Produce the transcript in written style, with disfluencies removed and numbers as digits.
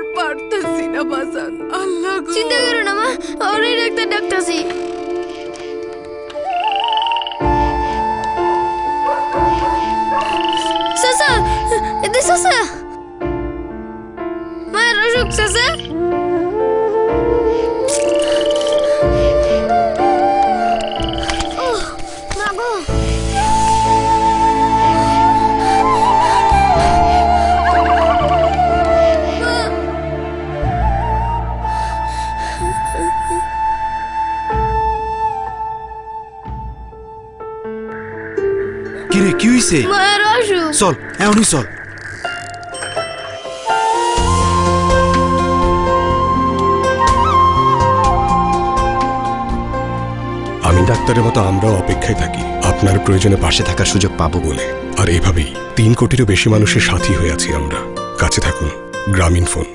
আর পারতেছি না বাজান। আল্লাহ গো। চিন্তা করো না মা, ওরই ডাক্তার ডাকতাছি। চাচা, এতে চাচা, মায়ের অসুখ চাচা। কিরে কি হইছে? মায়ের অসুখ। চল এখনই চল। আমি ডাক্তারের মতো আমরাও অপেক্ষায় থাকি আপনার প্রয়োজনে পাশে থাকার সুযোগ পাবো বলে। আর এভাবেই 3 কোটিরও বেশি মানুষের সাথী হয়ে আছি আমরা। কাছে থাকুন গ্রামীণ ফোন।